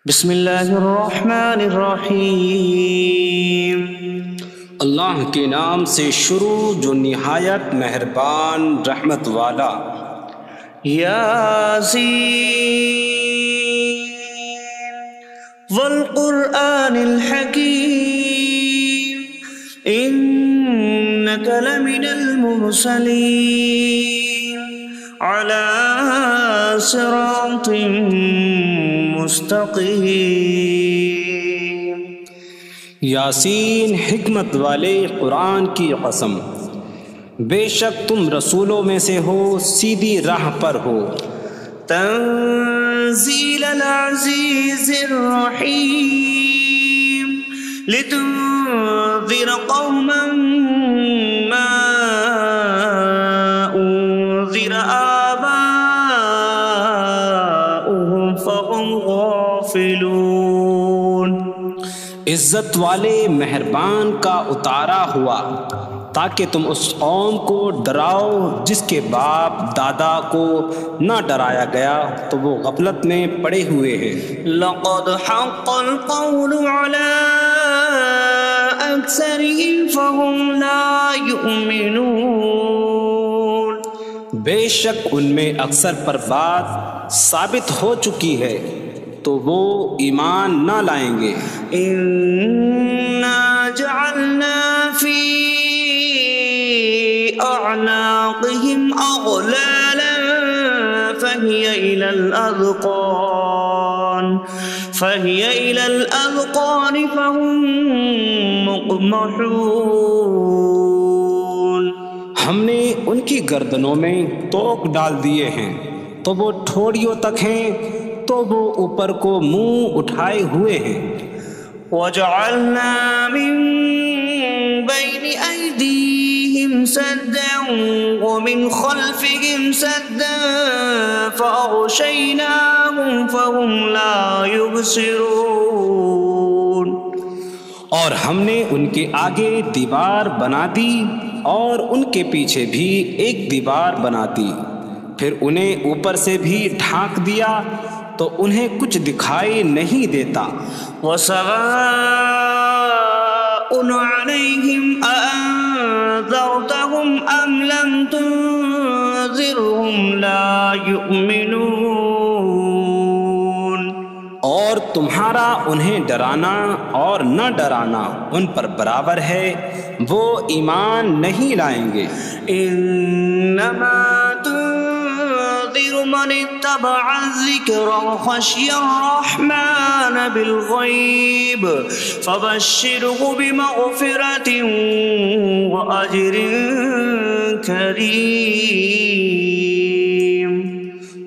بسم اللہ الرحمن الرحیم۔ اللہ کے نام سے شروع جو نہایت مہربان رحمت والا۔ یاسین والقرآن الحکیم انک لمن المرسلین علی صراط مستقیم۔ یاسین حکمت والے قرآن کی قسم، بے شک تم رسولوں میں سے ہو، سیدھی راہ پر ہو۔ تنزیل العزیز الرحیم لتنذر قوما ما انذر آباؤهم فهم غافلون۔ عزت والے مہربان کا اتارا ہوا تاکہ تم اس قوم کو ڈراؤ جس کے باپ دادا کو نہ ڈرایا گیا تو وہ غفلت میں پڑے ہوئے ہیں۔ لقد حق القول على اکثرهم فهم لا يؤمنون۔ بے شک ان میں اکثر پر بات ثابت ہو چکی ہے تو وہ ایمان نہ لائیں گے۔ انا جعلنا فی اعناقهم اغلالا فهي الى الاذقان فهم مقمحون۔ ہم نے ان کی گردنوں میں توق ڈال دیے ہیں تو وہ ٹھوڑیوں تک ہیں تو وہ اوپر کو منہ اٹھائے ہوئے ہیں۔ وجعلنا من بين أيديهم سدا ومن خلفهم سدا فأغشيناهم فهم لا يبصرون۔ اور ہم نے ان کے آگے دیوار بنا دی اور ان کے پیچھے بھی ایک دیوار بنا دی، پھر انہیں اوپر سے بھی ڈھانک دیا تو انہیں کچھ دکھائی نہیں دیتا۔ وَسَوَاءٌ عَلَيْهِمْ أَأَنذَرْتَهُمْ أَمْ لَمْ تُنذِرْهُمْ لَا يُؤْمِنُونَ۔ اور تمہارا انہیں ڈرانا اور نہ ڈرانا ان پر برابر ہے، وہ ایمان نہیں لائیں گے۔ إِنَّمَا تُنذِرُ مَنِ اتَّبَعَ الذِّكْرَ وَخَشِيَ الرَّحْمَنَ بِالْغَيْبِ فَبَشِّرْهُ بِمَغْفِرَةٍ وَأَجْرٍ كَرِيمٍ۔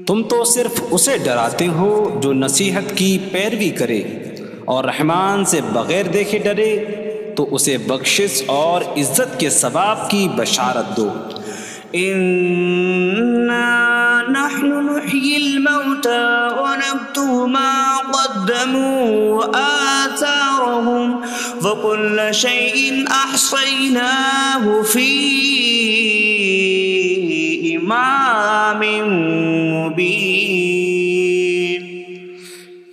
تم تو صرف اسے ڈراتے ہو جو نصیحت کی پیروی کرے اور رحمان سے بغیر دیکھے ڈرے تو اسے بخشش اور عزت کے ثواب کی بشارت دو۔ إِنَّا نَحْنُ نُحْيِي الْمَوْتَى وَنَكْتُبُ مَا قَدَّمُوا وَآثَارَهُمْ وَكُلَّ شَيْءٍ أَحْصَيْنَاهُ فِي إِمَامٍ مُبِينٍ۔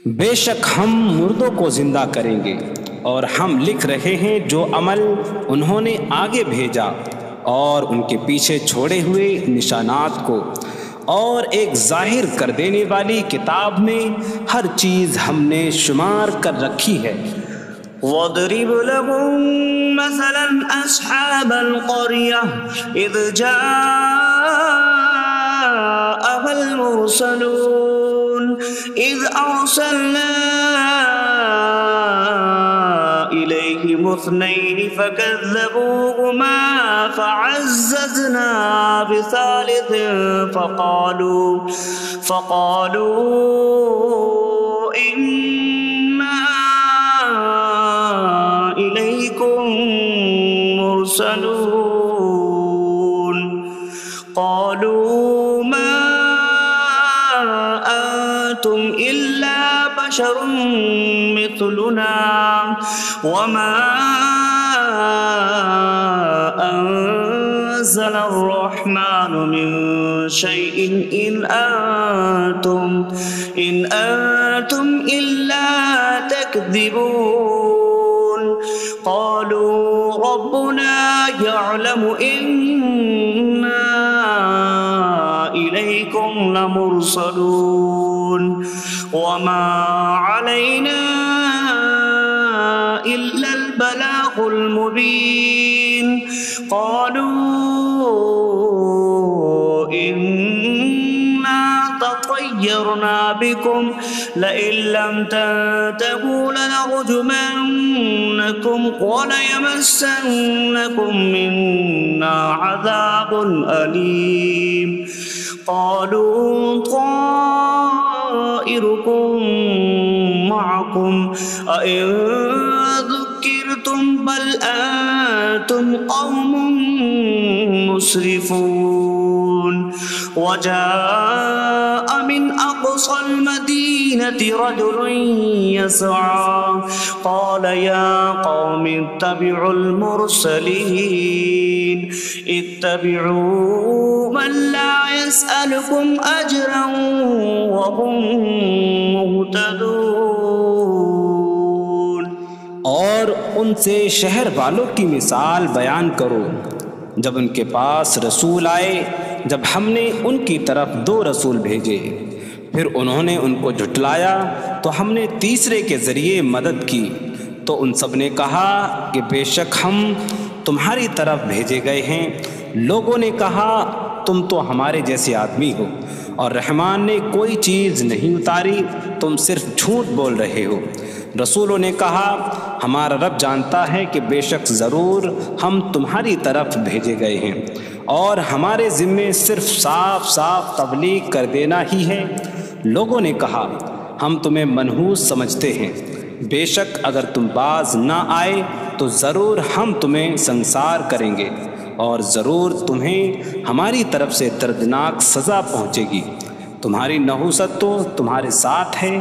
بے شک ہم مردوں کو زندہ کریں گے اور ہم لکھ رہے ہیں جو عمل انہوں نے آگے بھیجا اور ان کے پیچھے چھوڑے ہوئے نشانات کو، اور ایک ظاہر کر دینے والی کتاب میں ہر چیز ہم نے شمار کر رکھی ہے۔ وَاضْرِبْ لَهُم مَّثَلًا أَصْحَابَ الْقَرْيَةِ إِذْ جَاءَهَا الْمُرْسَلُونَ إِذْ أَرْسَلْنَا إِلَيْهِمُ اثْنَيْنِ فَكَذَّبُوهُمَا فَعَزَّزْنَا بِثَالِثٍ فَقَالُوا إِنَّا إِلَيْكُمْ مُرْسَلُونَ۔ قَالُوا مَا أَنتُمْ إِلَّا بَشَرٌ مِثْلُنَا وَمَا نزل الرحمن من شيء إن أنتم إلا تكذبون قالوا ربنا يعلم إنا إليكم لمرسلون وما علينا إلا البلاغ المبين قالوا إنا تطيرنا بكم لئن لم تنتهوا لنرجمنكم وليمسنكم منا عذاب أليم قالوا طائركم معكم أئن ذكرتم بل أنتم قوم مسرفون وجاء من أقصى المدينة رجل يسعى قال يا قوم اتبعوا المرسلين اتبعوا من لا يسألكم أجرا وهم مهتدون اور ان سے شہر والوں کی مثال بیان کرو جب ان کے پاس رسول آئے جب ہم نے ان کی طرف 2 رسول بھیجے پھر انہوں نے ان کو جھٹلایا تو ہم نے تیسرے کے ذریعے مدد کی تو ان سب نے کہا کہ بے شک ہم تمہاری طرف بھیجے گئے ہیں لوگوں نے کہا تم تو ہمارے جیسے آدمی ہو اور رحمان نے کوئی چیز نہیں اتاری تم صرف جھوٹ بول رہے ہو رسولوں نے کہا ہمارا رب جانتا ہے کہ بے شک ضرور ہم تمہاری طرف بھیجے گئے ہیں اور ہمارے ذمے صرف صاف صاف تبلیغ کر دینا ہی ہے لوگوں نے کہا ہم تمہیں منحوس سمجھتے ہیں بے شک اگر تم باز نہ آئے تو ضرور ہم تمہیں سنسار کریں گے اور ضرور تمہیں ہماری طرف سے دردناک سزا پہنچے گی تمہاری نحوست تو تمہارے ساتھ ہے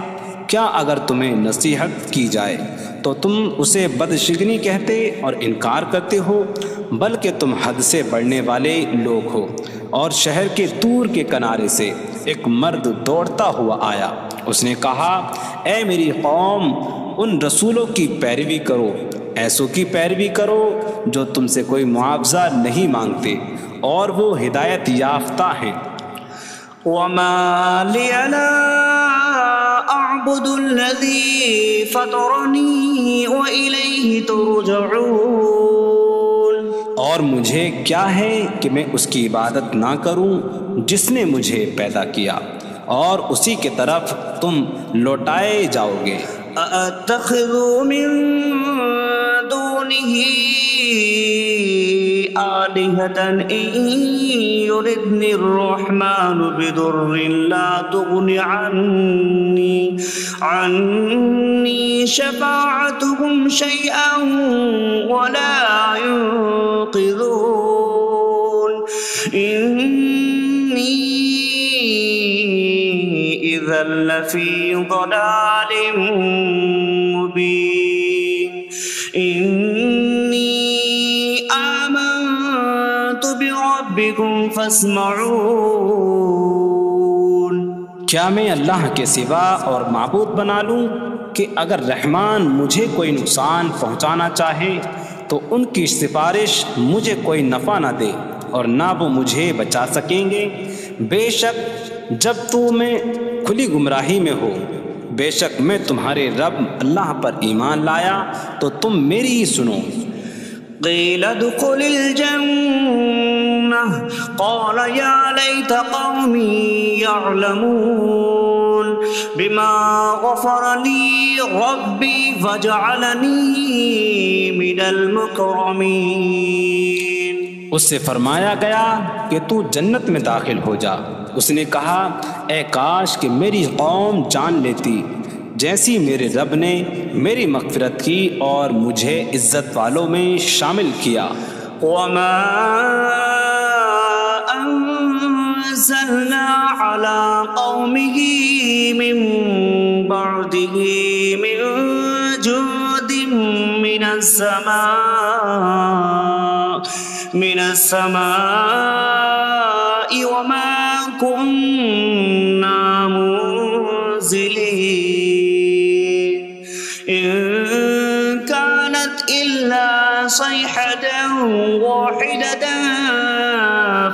کیا اگر تمہیں نصیحت کی جائے تو تم اسے بدشگنی کہتے اور انکار کرتے ہو بلکہ تم حد سے بڑھنے والے لوگ ہو اور شہر کے دور کے کنارے سے ایک مرد دوڑتا ہوا آیا اس نے کہا اے میری قوم ان رسولوں کی پیروی کرو ایسوں کی پیروی کرو جو تم سے کوئی معاوضہ نہیں مانگتے اور وہ ہدایت یافتہ ہیں وما لي لا أعبد الذي فطرني وإليه ترجعون اور مجھے کیا ہے کہ میں اس کی عبادت نہ کروں جس نے مجھے پیدا کیا اور اسی کی طرف تم لوٹائے جاؤ گے أأتخذ من دونه آلهة إن يردني الرحمن بضر لا تغن عني شفاعتهم شيئا ولا ينقذون إني إذا لفي ضلال مبين إني آمنت بربكم فاسمعون کیا میں اللہ کے سوا اور معبود بنا لوں کہ اگر رحمان مجھے کوئی نقصان پہنچانا چاہے تو ان کی سفارش مجھے کوئی نفع نہ دے اور نہ وہ مجھے بچا سکیں گے بے شک جب میں کھلی گمراہی میں ہو بے شک میں تمہارے رب اللہ پر ایمان لایا تو تم میری ہی سنو قيل ادخل الجنة قال يا ليت قومي يعلمون بما غفر لي ربي فجعلني من المكرمين اس سے فرمایا گیا کہ تو جنت میں داخل ہو جا اس نے کہا اے کاش کہ میری قوم جان لیتی جیسی میرے رب نے میری مغفرت کی اور مجھے عزت والوں میں شامل کیا وما أنزلنا على قومه من بعده من جود من السماء من السماء وما كنا منزلين إن كانت إلا صيحة واحدة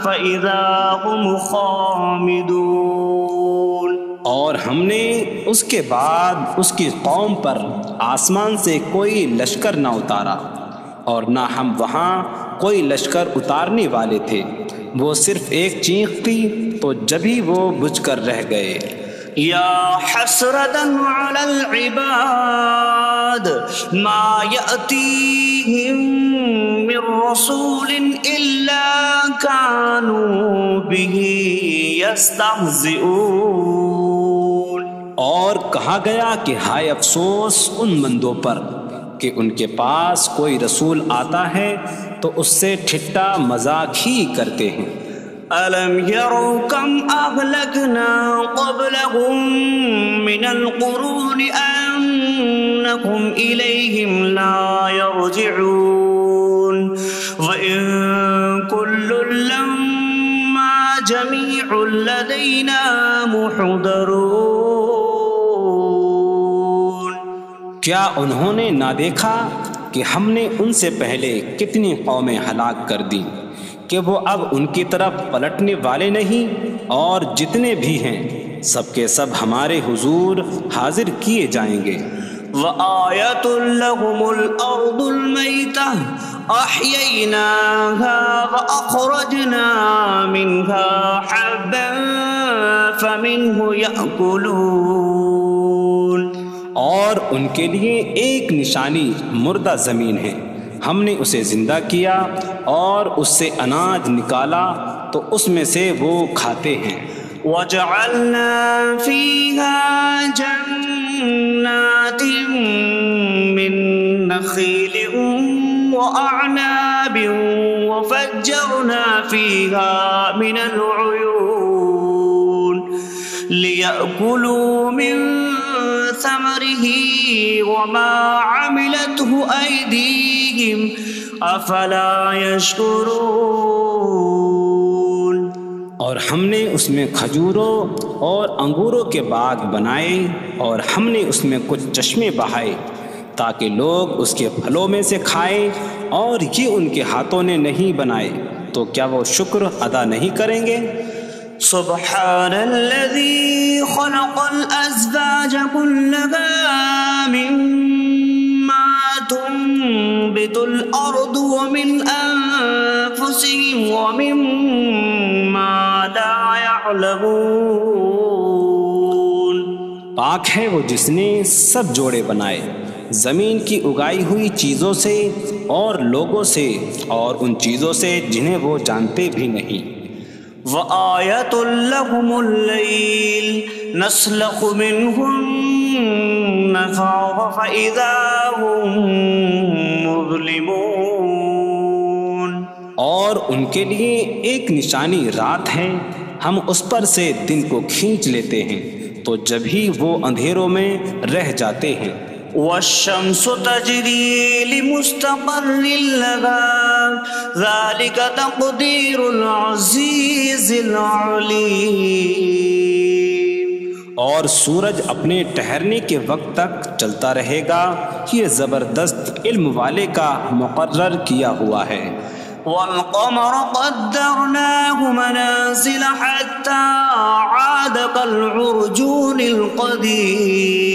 فإذا هم خامدون۔ اور ہم نے اس کے بعد اس کی قوم پر آسمان سے کوئی لشکر نہ اتارا، اور نہ ہم وہاں کوئی لشکر اتارنے والے تھے، وہ صرف ایک چیخ تھی تو جبھی وہ بجھ کر رہ گئے۔ یا حسرة على العباد ما يأتيهم من رسول إلا كانوا به يستهزئون۔ اور کہا گیا کہ ہائے افسوس ان بندوں پر کہ ان کے پاس کوئی رسول آتا ہے تو اس سے ٹھٹا مذاق ہی کرتے ہیں۔ أَلَمْ يَرَوْا كَمْ أَهْلَكْنَا قَبْلَهُمْ مِنَ الْقُرُونِ أَنَّكُمْ إِلَيْهِمْ لَا يَرْجِعُونَ وَإِن كُلٌّ لَمَّا جَمِيعٌ لَدَيْنَا مُحْضَرُونَ۔ کیا انہوں نے نہ دیکھا کہ ہم نے ان سے پہلے کتنی قومیں ہلاک کر دیں کہ وہ اب ان کی طرف پلٹنے والے نہیں، اور جتنے بھی ہیں سب کے سب ہمارے حضور حاضر کیے جائیں گے۔ وَآيَةٌ لَهُمُ الْأَرْضُ الْمَيْتَةُ أَحْيَيْنَاهَا وَأَخْرَجْنَا مِنْهَا حَبًّا فَمِنْهُ يَأْكُلُونَ۔ اور ان کے لیے ایک نشانی مردہ زمین ہے، ہم نے اسے زندہ کیا اور اس سے اناج نکالا تو اس میں سے وہ کھاتے ہیں۔ وَجَعَلْنَا فِيهَا جَنَّاتٍ مِّن نَخِيلٍ وَأَعْنَابٍ وَفَجَّرْنَا فِيهَا مِنَ الْعُيُونِ لِيَأْكُلُوا مِن ثَمَرِهِ وَمَا عَمِلَتْهُ أَيْدِيهِمْ أَفَلَا يَشْكُرُونَ۔ اور ہم نے اس میں کھجوروں اور انگوروں کے باغ بنائے، اور ہم نے اس میں کچھ چشمے بہائے تاکہ لوگ اس کے پھلوں میں سے کھائیں، اور یہ ان کے ہاتھوں نے نہیں بنائے، تو کیا وہ شکر ادا نہیں کریں گے؟ سبحان الذي خلق الأزواج كلها مما تنبت الأرض ومن أنفسهم ومما لا يعلمون۔ پاک ہے وہ جس نے سب جوڑے بنائے زمین کی اگائی ہوئی چیزوں سے اور لوگوں سے، اور ان چیزوں سے جنہیں وہ جانتے بھی نہیں۔ وَآيَةٌ لَهُمُ اللَّيْلُ نَسْلَخُ مِنْهُ النَّهَارَ فَإِذَا هُمْ مُظْلِمُونَ۔ اور ان کے لیے ایک نشانی رات ہے، ہم اس پر سے دن کو کھینچ لیتے ہیں تو جب ہی وہ اندھیروں میں رہ جاتے ہیں۔ وَالشَّمْسُ تَجْرِي لِمُسْتَقَرٍّ لَهَا ذَلِكَ تَقْدِيرُ الْعَزِيزِ الْعَلِيمِ۔ اور سورج اپنے ٹھہرنے کے وقت تک چلتا رہے گا، یہ زبردست علم والے کا مقرر کیا ہوا ہے۔ وَالْقَمَرَ قَدَّرْنَاهُ مَنَازِلَ حَتَّى عَادَ كَالْعُرْجُونِ الْقَدِيمِ۔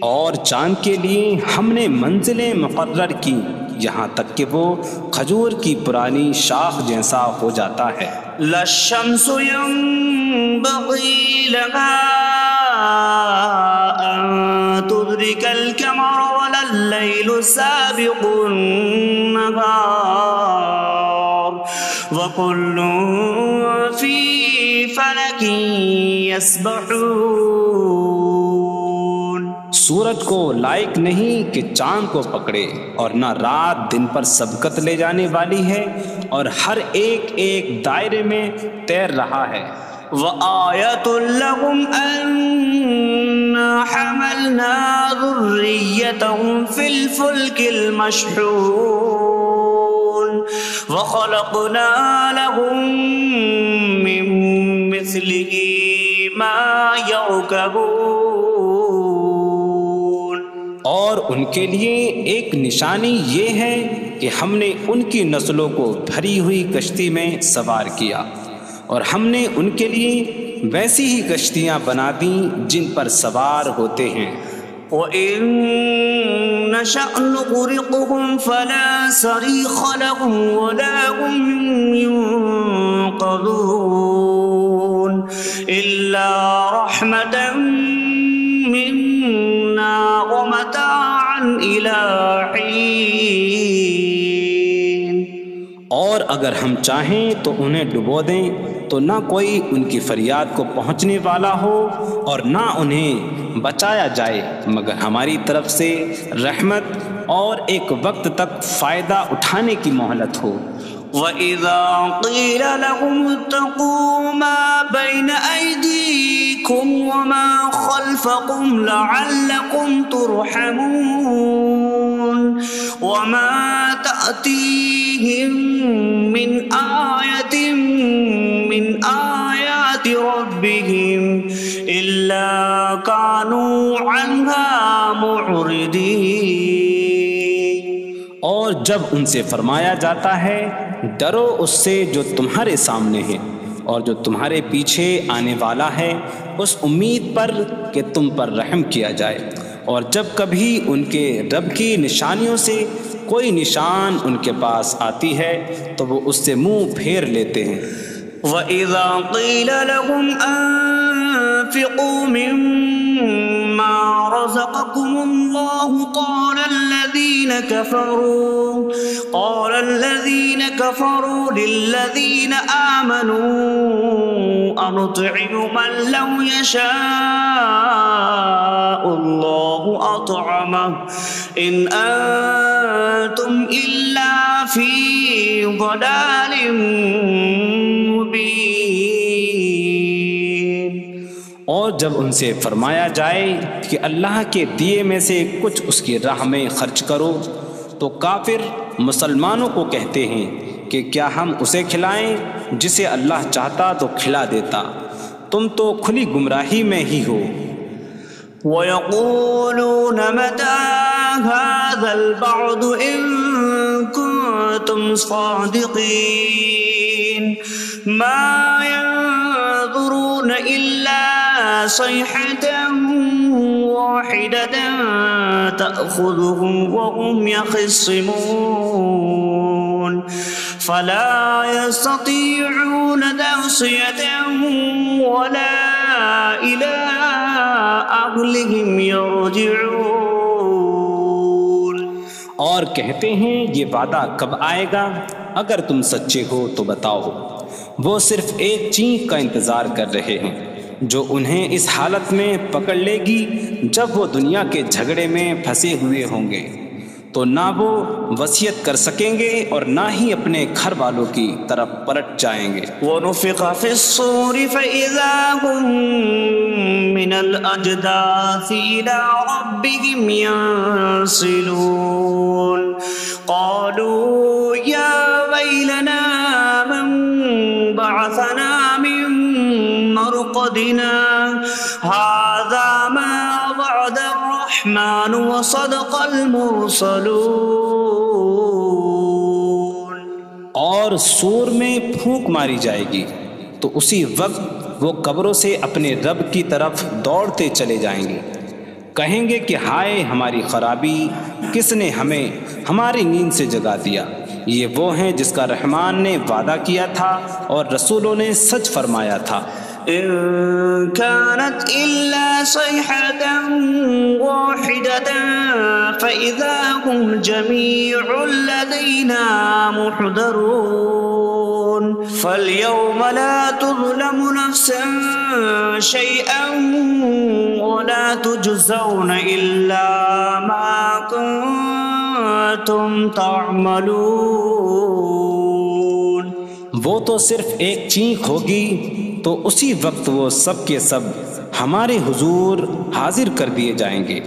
اور چاند کے لیے ہم نے منزلیں مقرر کی یہاں تک کہ وہ کھجور کی پرانی شاخ جیسا ہو جاتا ہے۔ لا الشمس ينبغي لها أن تدرك القمر ولا الليل سابق النهار وكل في فلك يسبحون۔ سورج کو لائق نہیں کہ چاند کو پکڑے، اور نہ رات دن پر سبقت لے جانے والی ہے، اور ہر ایک ایک دائرے میں تیر رہا ہے۔ وَآيَةٌ لَهُمْ أَنَّا حَمَلْنَا ذُرِّيَّتَهُمْ فِي الْفُلْكِ الْمَشْحُونِ وخلقنا لهم من مثله ما يركبون، اور ان کے لیے ایک نشانی یہ ہے کہ ہم نے ان کی نسلوں کو بھری ہوئی کشتی میں سوار کیا، اور ہم نے ان کے لیے ویسی ہی کشتیاں بنا دیں جن پر سوار ہوتے ہیں۔ وَإِن نَّشَأْ نُغْرِقْهُمْ فَلَا صَرِيخَ لَهُمْ وَلَا هُمْ يُنقَذُونَ إِلَّا رَحْمَةً مِّنَّا وَمَتَاعًا إِلَىٰ حِينٍ۔ اور اگر ہم چاہیں تو انہیں ڈبو دیں تو نہ کوئی ان کی فریاد کو پہنچنے والا ہو اور نہ انہیں بچایا جائے مگر ہماری طرف سے رحمت اور ایک وقت تک فائدہ اٹھانے کی مہلت ہو۔ وَإِذَا قِيلَ لَهُمُ اتَّقُوا مَا بَيْنَ أَيْدِيكُمْ وَمَا خَلْفَكُمْ لَعَلَّكُمْ تُرْحَمُونَ وَمَا تَأْتِيهِم مِّنْ آيَةٍ مِّنْ آيَاتِ رَبِّهِمْ إِلَّا كَانُوا عَنْهَا مُعْرِضِينَ۔ اور جب ان سے فرمایا جاتا ہے ڈرو اس سے جو تمہارے سامنے ہے اور جو تمہارے پیچھے آنے والا ہے، اس امید پر کہ تم پر رحم کیا جائے، اور جب کبھی ان کے رب کی نشانیوں سے کوئی نشان ان کے پاس آتی ہے تو وہ اس سے منہ پھیر لیتے ہیں۔ وَإِذَا قِيلَ لَهُمْ أَنفِقُوا مِمَّا رَزَقَكُمُ اللَّهُ قَالَ الَّذِينَ كَفَرُوا لِلَّذِينَ آمَنُوا أَنُطْعِمُ مَن لَّوْ يَشَاءُ اللَّهُ أَطْعَمَهُ إِنْ أَنتُمْ إِلَّا فِي ضَلَالٍ مبین۔ اور جب ان سے فرمایا جائے کہ اللہ کے دیے میں سے کچھ اس کی راہ میں خرچ کرو تو کافر مسلمانوں کو کہتے ہیں کہ کیا ہم اسے کھلائیں جسے اللہ چاہتا تو کھلا دیتا، تم تو کھلی گمراہی میں ہی ہو۔ وَيَقُولُونَ مَتَىٰ هَٰذَا الْوَعْدُ إِن كُنتُمْ صَادِقِينَ مَا يَنظُرُونَ إِلَّا صَيْحَةً وَاحِدَةً تَأْخُذُهُمْ وَهُمْ يَخِصِّمُونَ فَلَا يَسْتَطِيعُونَ تَوْصِيَةً وَلَا إِلَىٰ أَهْلِهِمْ يَرْجِعُونَ۔ اور کہتے ہیں یہ وعدہ کب آئے گا؟ اگر تم سچے ہو تو بتاؤ۔ وہ صرف ایک چینخ کا انتظار کر رہے ہیں جو انہیں اس حالت میں پکڑ لے گی جب وہ دنیا کے جھگڑے میں پھنسے ہوئے ہوں گے، تو نہ وہ وصیت کر سکیں گے اور نہ ہی اپنے گھر والوں کی طرف پلٹ جائیں گے۔ وَنُفِخَ فِي الصُّورِ فَإِذَا هُم مِّنَ الْأَجْدَاثِ إِلَىٰ رَبِّهِمْ يَنسِلُونَ قَالُوا يَا وَيْلَنَا مَن بَعَثَنَا مِن مَّرْقَدِنَا هَٰذَا مَا وَعَدَ الرَّحْمَٰنُ وَصَدَقَ الْمُرْسَلُونَ۔ اور سور میں پھونک ماری جائے گی تو اسی وقت وہ قبروں سے اپنے رب کی طرف دوڑتے چلے جائیں گے، کہیں گے کہ ہائے ہماری خرابی، کس نے ہمیں ہماری نیند سے جگا دیا۔ یہ وہ ہیں جس کا رحمان نے وعدہ کیا تھا اور رسولوں نے سچ فرمایا تھا۔ إن كانت إلا صيحة واحدة فإذا هم جميع لدينا محضرون فاليوم لا تظلم نفس شيئا ولا تجزون إلا ما كنتم تعملون۔ وہ تو صرف ایک چینخ ہوگی تو اسی وقت وہ سب کے سب ہمارے حضور حاضر کر دیے جائیں گے،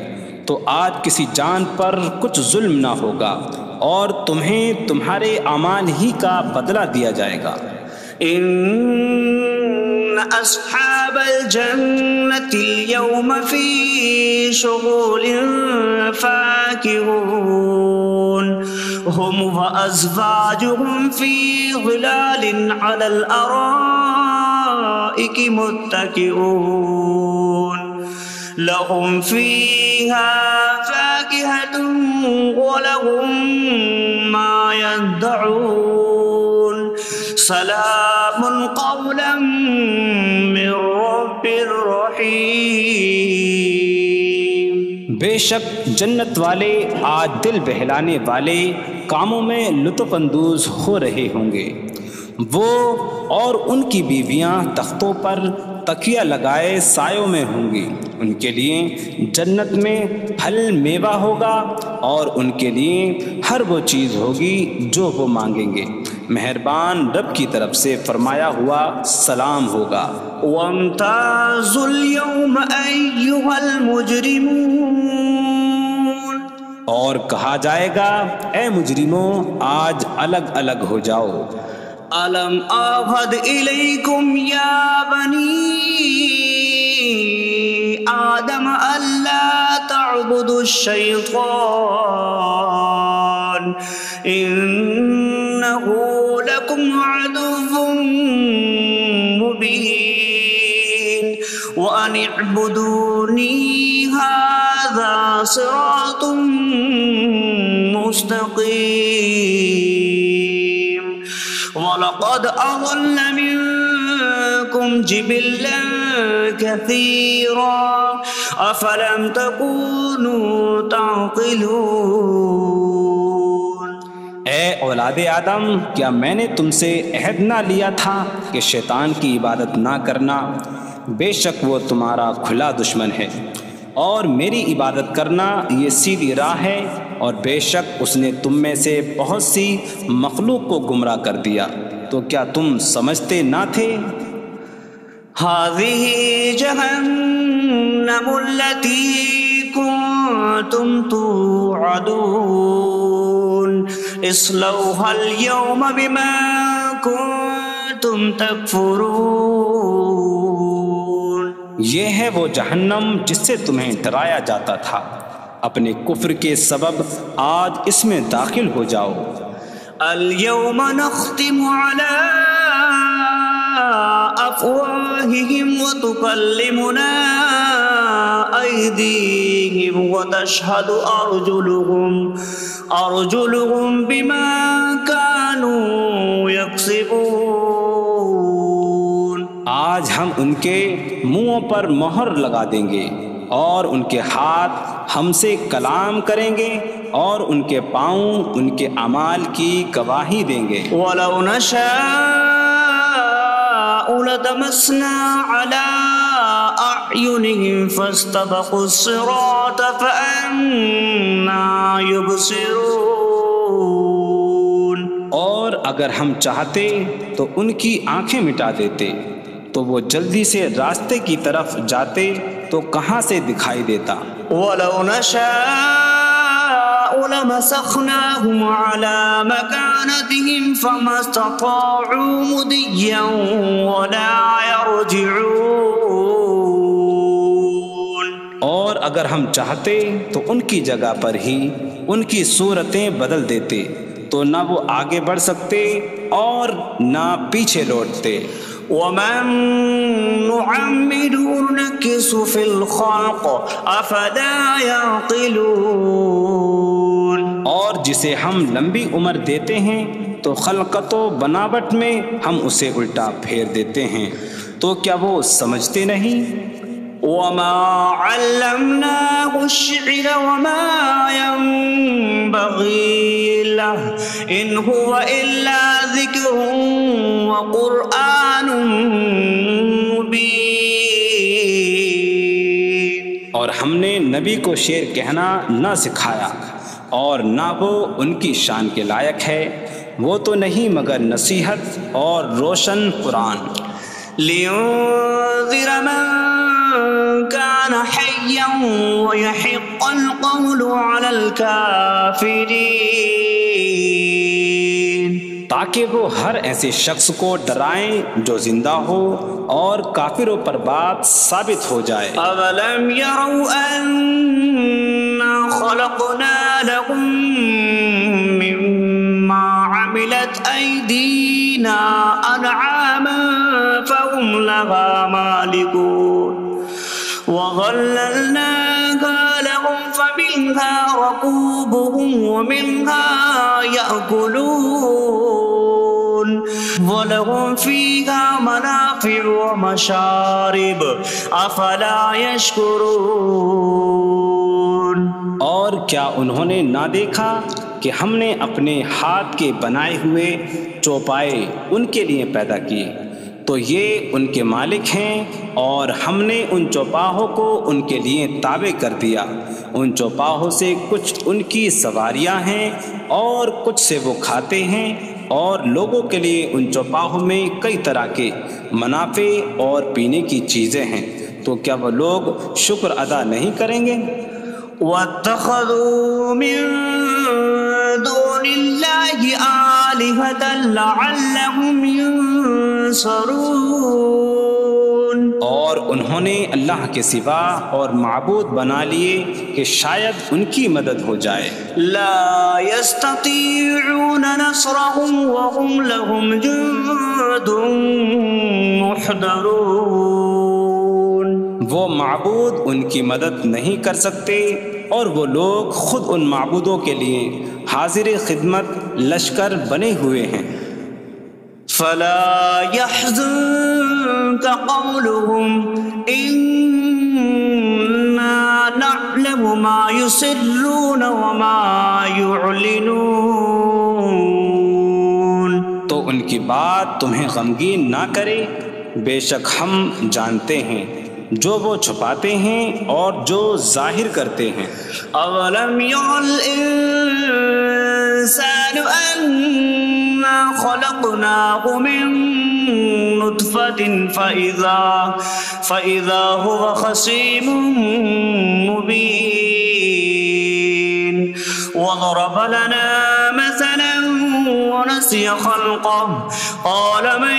تو آج کسی جان پر کچھ ظلم نہ ہوگا اور تمہیں تمہارے اعمال ہی کا بدلہ دیا جائے گا۔ إن أصحاب الجنة اليوم في شغل فاكهون هم وأزواجهم في ظلال على الأرائك متكئون لهم فيها فاكهة ولهم ما يدعون سلام قولا من رب الرحیم۔ بے شک جنت والے آج دل بہلانے والے کاموں میں لطف اندوز ہو رہے ہوں گے۔ وہ اور ان کی بیویاں تختوں پر تکیہ لگائے سایوں میں ہوں گی۔ ان کے لیے جنت میں پھل میوہ ہوگا اور ان کے لیے ہر وہ چیز ہوگی جو وہ مانگیں گے۔ مہربان رب کی طرف سے فرمایا ہوا سلام ہوگا۔ وامتازوا اليوم أيها المجرمون، اور کہا جائے گا اے مجرموں آج الگ الگ ہو جاؤ۔ ألم أعهد إليكم يا بني آدم ألا تعبدوا الشيطان إنه لكم عدو مبين وأن اعبدوني هذا صراط مستقيم وَلَقَدْ أَضَلَّ مِنكُمْ جِبِلًّا كَثِيرًا أَفَلَمْ تَكُونُوا تَعْقِلُونَ۔ اے اولاد آدم، کیا میں نے تم سے عہد نہ لیا تھا کہ شیطان کی عبادت نہ کرنا؟ بے شک وہ تمہارا کھلا دشمن ہے، اور میری عبادت کرنا یہ سیدھی راہ ہے، اور بے شک اس نے تم میں سے بہت سی مخلوق کو گمراہ کر دیا، تو کیا تم سمجھتے نہ تھے؟ هذه جهنم التي كنتم توعدون اصلوها اليوم بما كنتم تكفرون۔ یہ ہے وہ جہنم جس سے تمہیں ڈرایا جاتا تھا، اپنے کفر کے سبب آج اس میں داخل ہو جاؤ۔ اليوم نختم على أفواههم وتكلمنا أيديهم وتشهد أرجلهم بما كانوا يكسبون۔ آج ہم ان کے منہوں پر مہر لگا دیں گے، اور ان کے ہاتھ ہم سے کلام کریں گے، اور ان کے پاؤں ان کے اعمال کی گواہی دیں گے۔ وَلَوْ نَشَاءُ لَطَمَسْنَا عَلَىٰ أَعْيُنِهِمْ فَاسْتَبَقُوا الصِّرَاطَ فَأَنَّىٰ يُبْصِرُونَ۔ اور اگر ہم چاہتے تو ان کی آنکھیں مٹا دیتے، تو وہ جلدی سے راستے کی طرف جاتے تو کہاں سے دکھائی دیتا۔ وَلَوْ نَشَاءُ لَمَسَخْنَاهُمْ عَلَىٰ مَكَانَتِهِمْ فَمَا اسْتَطَاعُوا مُضِيًّا وَلَا يَرْجِعُونَ۔ اور اگر ہم چاہتے تو ان کی جگہ پر ہی ان کی صورتیں بدل دیتے، تو نہ وہ آگے بڑھ سکتے اور نہ پیچھے لوٹتے۔ وَمَن نُّعَمِّرْهُ نُنَكِّسْهُ فِي الْخَلْقِ أَفَلَا يَعْقِلُونَ۔ اور جسے ہم لمبی عمر دیتے ہیں تو خلقت و بناوٹ میں ہم اسے الٹا پھیر دیتے ہیں، تو کیا وہ سمجھتے نہیں؟ وَمَا عَلَّمْنَاهُ الشِّعْرَ وَمَا يَنبَغِي لَهُ إِنْ هُوَ إِلَّا ذِكْرٌ وَقُرْآنٌ مُبِينٌ۔ اور ہم نے نبی کو شعر کہنا نہ سکھایا، اور نہ وہ ان کی شان کے لائق ہے، وہ تو نہیں مگر نصیحت اور روشن قرآن۔ لِيُنذِرَ مَن كَانَ حَيًّا حيا ويحق القول على الكافرين، تاکہ وہ ہر ایسے شخص کو ڈرائیں جو زندہ ہو اور کافروں پر بات ثابت ہو جائے۔ أَوَلَمْ يَرَوْا أَنَّا خَلَقْنَا لَهُم مِّمَّا عَمِلَتْ أَيْدِينَا أَنْعَامًا فَهُمْ لَهَا مَالِكُونَ وَظَلَّلْنَاهَا لَهُمْ فَمِنْهَا رَكُوبُهُمْ وَمِنْهَا يَأْكُلُونَ وَلَهُمْ فِيهَا مَنَافِعُ وَمَشَارِبُ أَفَلَا يَشْكُرُونَ۔ اور کیا انہوں نے نہ دیکھا کہ ہم نے اپنے ہاتھ کے بنائے ہوئے چوپائے ان کے لیے پیدا کیے، تو یہ ان کے مالک ہیں، اور ہم نے ان چوپاہوں کو ان کے لیے تابع کر دیا۔ ان چوپاہوں سے کچھ ان کی سواریاں ہیں اور کچھ سے وہ کھاتے ہیں، اور لوگوں کے لیے ان چوپاہوں میں کئی طرح کے منافع اور پینے کی چیزیں ہیں، تو کیا وہ لوگ شکر ادا نہیں کریں گے؟ وَاتَّخَذُوا مِن دُونِ اللَّهِ آلِهَةً لَعَلَّهُمْ يُنصَرُونَ، اور انہوں نے اللہ کے سوا اور معبود بنا لیے کہ شاید ان کی مدد ہو جائے۔ لَا يَسْتَطِيعُونَ نَصْرَهُمْ وَهُمْ لَهُمْ جُندٌ مُحْضَرُونَ، وہ معبود ان کی مدد نہیں کر سکتے، اور وہ لوگ خود ان معبودوں کے لیے حاضر خدمت لشکر بنے ہوئے ہیں۔ فَلَا يَحْزُنكَ قَوْلُهُمْ إِنَّا نَعْلَمُ مَا يُسِرُّونَ وَمَا يُعْلِنُونَ، تو ان کی بات تمہیں غمگین نہ کرے، بے شک ہم جانتے ہیں جو وہ چھپاتے ہیں اور جو ظاہر کرتے ہیں۔ أَوَلَمْ يَرَ الْإِنسَانُ أَنَّا خَلَقْنَاهُ مِن نُّطْفَةٍ فَإِذَا هُوَ خَصِيمٌ مُّبِينٌ وَضَرَبَ لَنَا مَثَلًا ونسي خلقه قال من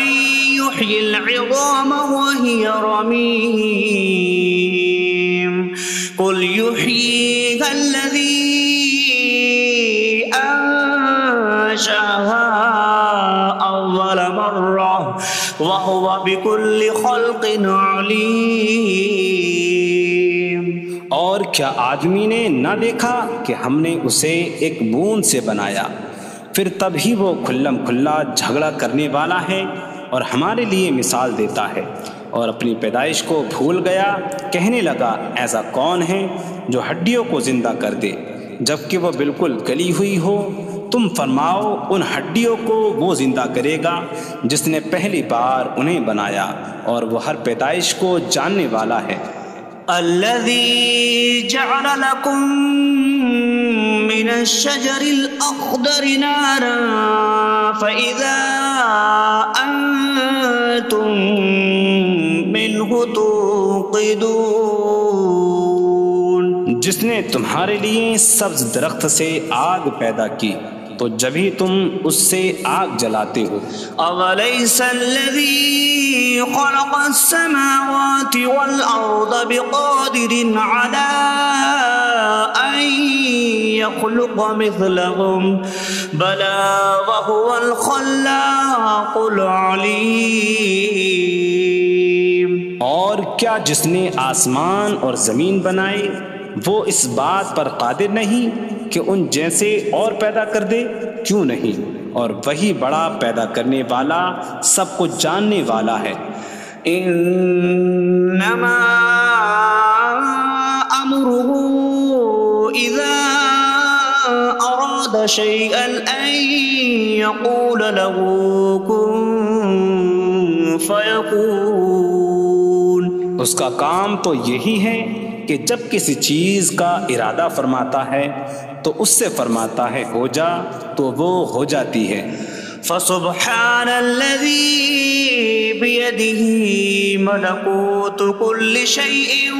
يحيي العظام وهي رميم قل يحييها الذي أنشأها أول مرة وهو بكل خلق عليم۔ اور کیا آدمی نے نہ دیکھا کہ ہم نے اسے ایک بوند سے بنایا، پھر تب ہی وہ کھلم کھلا جھگڑا کرنے والا ہے اور ہمارے لیے مثال دیتا ہے۔ اور اپنی پیدائش کو بھول گیا، کہنے لگا ایسا کون ہے جو ہڈیوں کو زندہ کر دے جبکہ وہ بالکل گلی ہوئی ہو؟ تم فرماؤ ان ہڈیوں کو وہ زندہ کرے گا جس نے پہلی بار انہیں بنایا، اور وہ ہر پیدائش کو جاننے والا ہے۔ الذي جعل لكم من الشجر الأخضر نارا فإذا أنتم منه توقدون، جس نے تمہارے لیے سبز درخت سے آگ پیدا کی تو جبھی تم اس سے آگ جلاتے ہو۔ أَوَلَيْسَ الَّذِي خَلَقَ السَّمَاوَاتِ وَالْأَرْضَ بِقَادِرٍ عَلَىٰ أَن يَخْلُقَ مِثْلَهُمْ بَلَىٰ وَهُوَ الْخَلَّاقُ الْعَلِيمُ۔ اور کیا جس نے آسمان اور زمین بنائے وہ اس بات پر قادر نہیں کہ ان جیسے اور پیدا کر دے؟ کیوں نہیں، اور وہی بڑا پیدا کرنے والا سب کچھ جاننے والا ہے۔ انما امره اذا اراد شيئا ان يقول له كن فيكون، اس کا کام تو یہی ہے کہ جب کسی چیز کا ارادہ فرماتا ہے تو اس سے فرماتا ہے ہو جا، تو وہ ہو جاتی ہے۔ فسبحان الذي بيده ملكوت كل شيء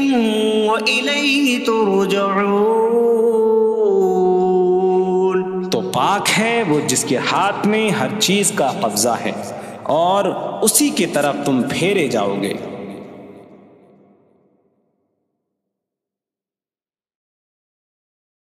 وإليه ترجعون۔ تو پاک ہے وہ جس کے ہاتھ میں ہر چیز کا قبضہ ہے اور اسی کی طرف تم پھیرے جاؤ گے۔